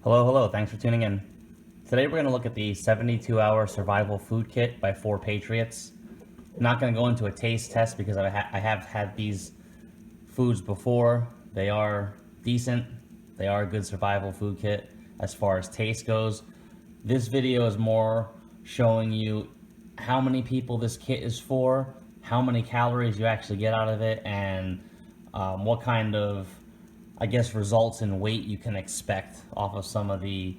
Hello, thanks for tuning in. Today we're going to look at the 72-hour survival food kit by 4 Patriots. I'm not going to go into a taste test because I have had these foods before. They are decent. They are a good survival food kit as far as taste goes. This video is more showing you how many people this kit is for, how many calories you actually get out of it, and what kind of results in weight you can expect off of some of the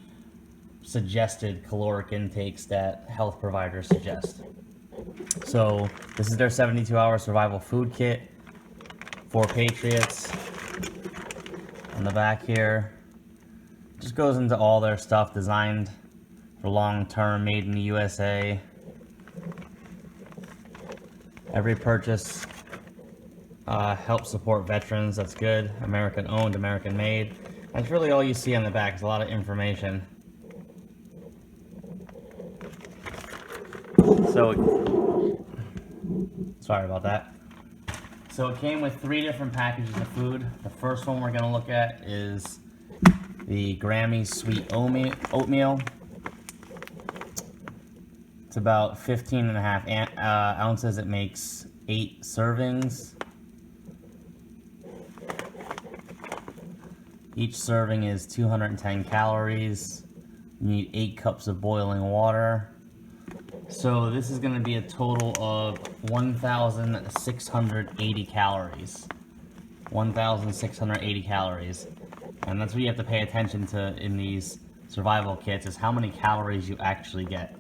suggested caloric intakes that health providers suggest. So this is their 72-hour survival food kit for Patriots. On the back here, just goes into all their stuff, designed for long term, made in the USA. Every purchase helps support veterans. That's good. American owned, American made. That's really all you see on the back. It's a lot of information. So, sorry about that. So it came with 3 different packages of food. The first one we're going to look at is the Grammy sweet oatmeal. It's about 15.5 ounces. It makes 8 servings. Each serving is 210 calories. You need 8 cups of boiling water. So this is going to be a total of 1,680 calories. 1,680 calories. And that's what you have to pay attention to in these survival kits, is how many calories you actually get.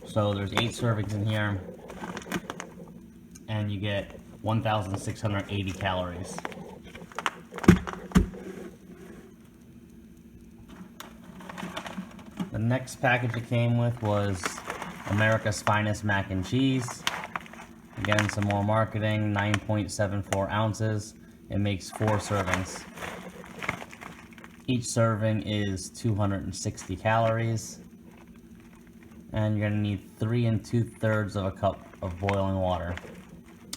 So there's 8 servings in here, and you get 1,680 calories. The next package it came with was America's Finest Mac and Cheese. Again, some more marketing, 9.74 ounces. It makes 4 servings. Each serving is 260 calories. And you're gonna need 3 2/3 of a cup of boiling water.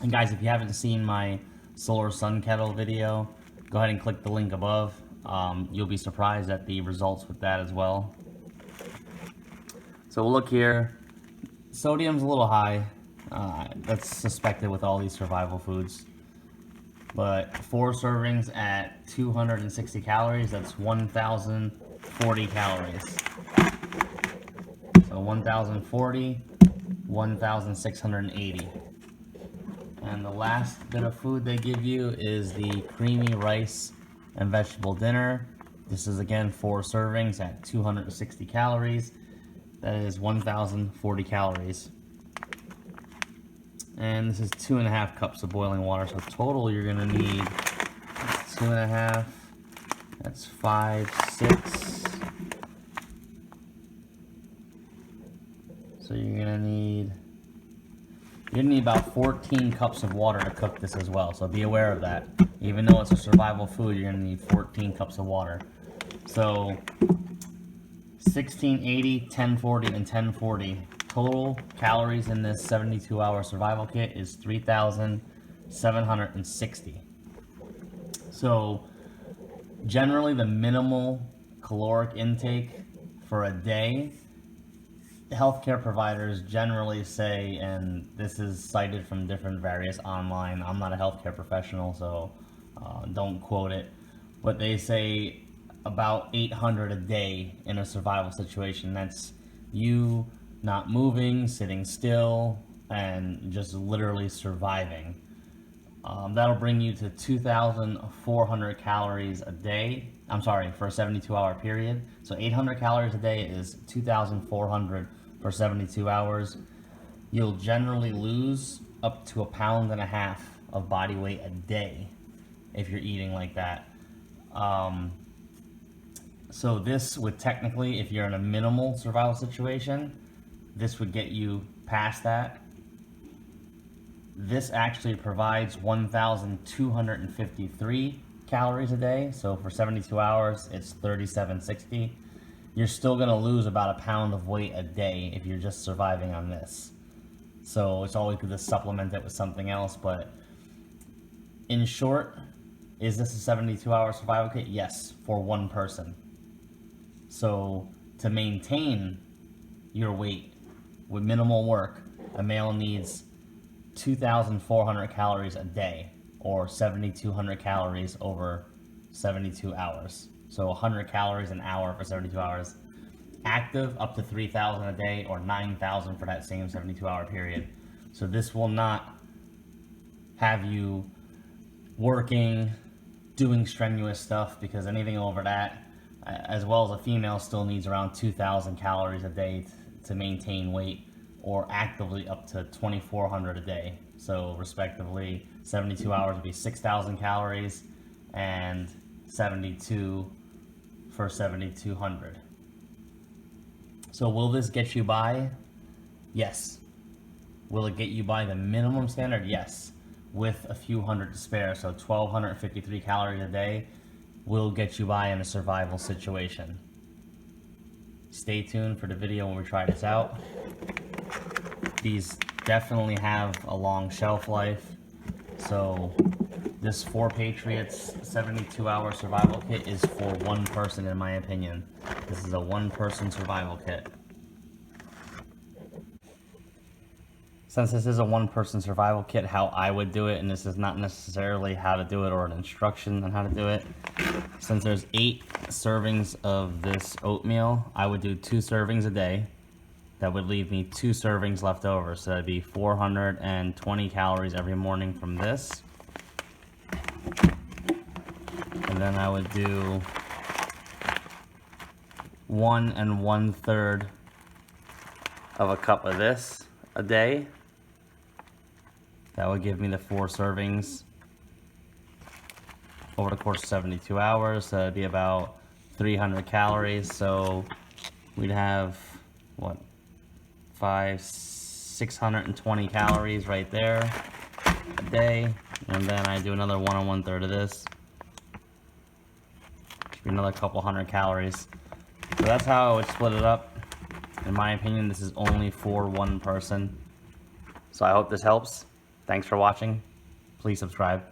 And guys, if you haven't seen my solar sun kettle video, go ahead and click the link above. You'll be surprised at the results with that as well. So we'll look here. Sodium's a little high. That's suspected with all these survival foods. But 4 servings at 260 calories, that's 1,040 calories. So 1,040, 1,680. And the last bit of food they give you is the creamy rice and vegetable dinner. This is again 4 servings at 260 calories. That is 1,040 calories. And this is 2.5 cups of boiling water. So total you're gonna need 2.5, that's 5, 6. So you're gonna need about 14 cups of water to cook this as well. So be aware of that. Even though it's a survival food, you're gonna need 14 cups of water. So 1680, 1040, and 1040. Total calories in this 72-hour survival kit is 3,760. So generally the minimal caloric intake for a day, healthcare providers generally say, and this is cited from different various online, I'm not a healthcare professional, so don't quote it, but they say about 800 a day in a survival situation. That's you not moving, sitting still, and just literally surviving. That'll bring you to 2,400 calories a day. I'm sorry, for a 72-hour period. So 800 calories a day is 2,400 for 72 hours. You'll generally lose up to 1.5 pounds of body weight a day if you're eating like that. So this would technically, if you're in a minimal survival situation, this would get you past that. This actually provides 1,253 calories a day. So for 72 hours, it's 3,760. You're still gonna lose about 1 pound of weight a day if you're just surviving on this. So it's always good to supplement it with something else. But in short, is this a 72-hour survival kit? Yes, for one person. So to maintain your weight with minimal work, a male needs 2,400 calories a day, or 7,200 calories over 72 hours. So 100 calories an hour for 72 hours. Active, up to 3,000 a day, or 9,000 for that same 72-hour period. So this will not have you working, doing strenuous stuff, because anything over that, as well as a female, still needs around 2,000 calories a day to maintain weight, or actively up to 2,400 a day. So respectively, 72 hours would be 6,000 calories, and 72 for 7,200. So will this get you by? Yes. Will it get you by the minimum standard? Yes. With a few hundred to spare. So 1,253 calories a day will get you by in a survival situation. Stay tuned for the video when we try this out. These definitely have a long shelf life. So this 4 Patriots 72-hour survival kit is for one person, in my opinion. This is a one-person survival kit. Since this is a one-person survival kit, how I would do it, and this is not necessarily how to do it or an instruction on how to do it. Since there's 8 servings of this oatmeal, I would do 2 servings a day. That would leave me 2 servings left over. So that'd be 420 calories every morning from this. And then I would do 1 1/3 of a cup of this a day. That would give me the 4 servings over the course of 72 hours. So that'd be about 300 calories. So we'd have, what, 620 calories right there a day. And then I do another 1 1/3 of this. Should be another couple hundred calories. So that's how I would split it up. In my opinion, this is only for one person. So I hope this helps. Thanks for watching. Please subscribe.